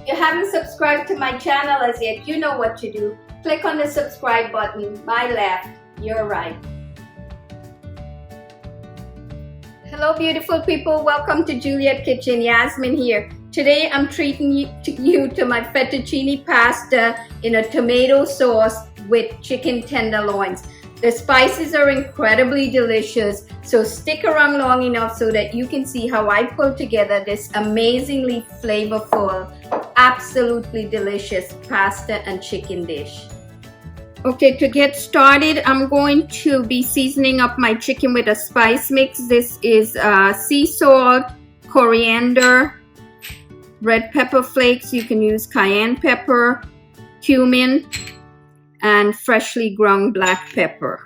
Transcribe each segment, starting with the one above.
If you haven't subscribed to my channel as yet, you know what to do. Click on the subscribe button, my left, your right. Hello beautiful people, welcome to Juliet Kitchen. Yasmin here. Today I'm treating you to my fettuccine pasta in a tomato sauce with chicken tenderloins. The spices are incredibly delicious, so stick around long enough so that you can see how I pull together this amazingly flavorful, absolutely delicious pasta and chicken dish. Okay, to get started, I'm going to be seasoning up my chicken with a spice mix. This is sea salt, coriander, red pepper flakes. You can use cayenne pepper, cumin, and freshly ground black pepper.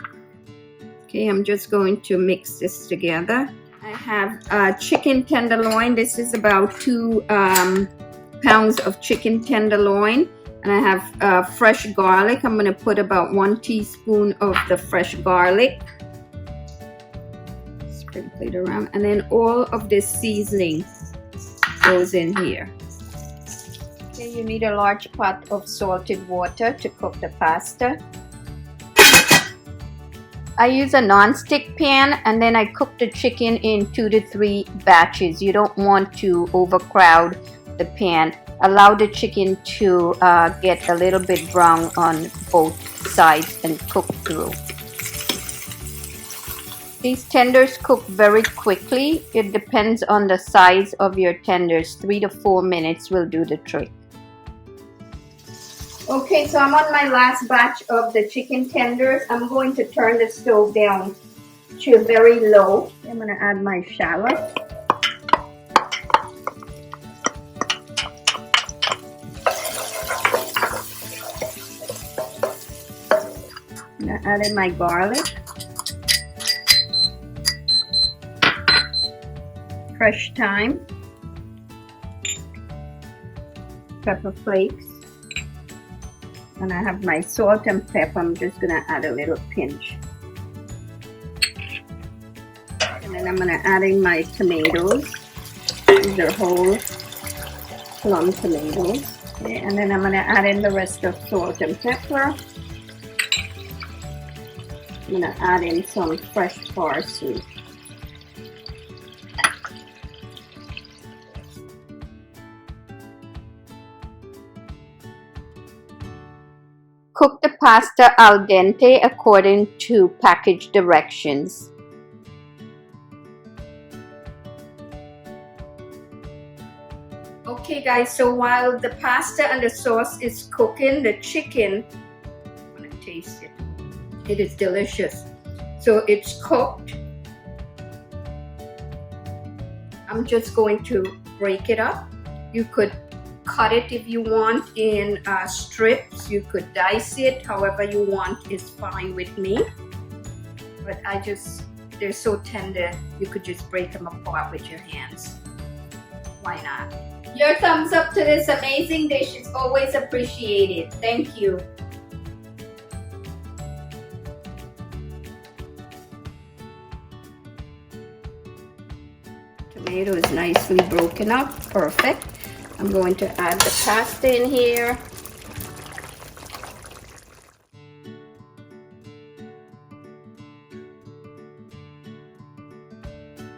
Okay, I'm just going to mix this together. I have chicken tenderloin. This is about 2 pounds of chicken tenderloin. And I have fresh garlic. I'm going to put about 1 teaspoon of the fresh garlic. Sprinkle it around. And then all of this seasoning goes in here. Okay, you need a large pot of salted water to cook the pasta. I use a non-stick pan and then I cook the chicken in 2 to 3 batches. You don't want to overcrowd the pan. Allow the chicken to get a little bit brown on both sides and cook through. These tenders cook very quickly. It depends on the size of your tenders. 3 to 4 minutes will do the trick. Okay, so I'm on my last batch of the chicken tenders. I'm going to turn the stove down to very low. I'm going to add my shallot. I'm gonna add in my garlic, fresh thyme, pepper flakes, and I have my salt and pepper. I'm just gonna add a little pinch. And then I'm gonna add in my tomatoes. These are whole plum tomatoes. Okay, and then I'm gonna add in the rest of salt and pepper. I'm going to add in some fresh parsley. Cook the pasta al dente according to package directions. Okay guys, so while the pasta and the sauce is cooking, the chicken, I'm going to taste it. It is delicious. So it's cooked. I'm just going to break it up. You could cut it if you want in strips. You could dice it. However you want is fine with me. But they're so tender, you could just break them apart with your hands. Why not? Your thumbs up to this amazing dish is always appreciated. Thank you. Tomato is nicely broken up. Perfect. I'm going to add the pasta in here.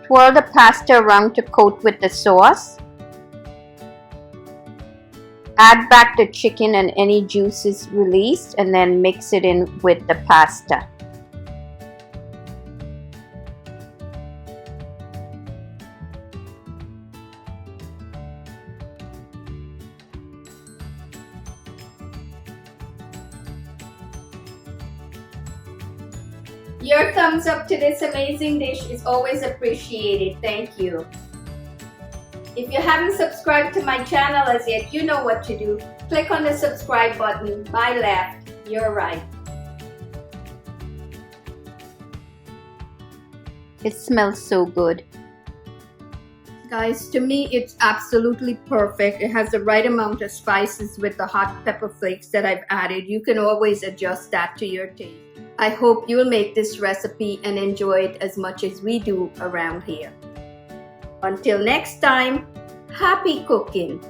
Twirl the pasta around to coat with the sauce. Add back the chicken and any juices released and then mix it in with the pasta. Your thumbs up to this amazing dish is always appreciated. Thank you. If you haven't subscribed to my channel as yet, you know what to do. Click on the subscribe button, my left, your right. It smells so good. Guys, to me it's absolutely perfect. It has the right amount of spices with the hot pepper flakes that I've added. You can always adjust that to your taste. I hope you'll make this recipe and enjoy it as much as we do around here. Until next time, happy cooking!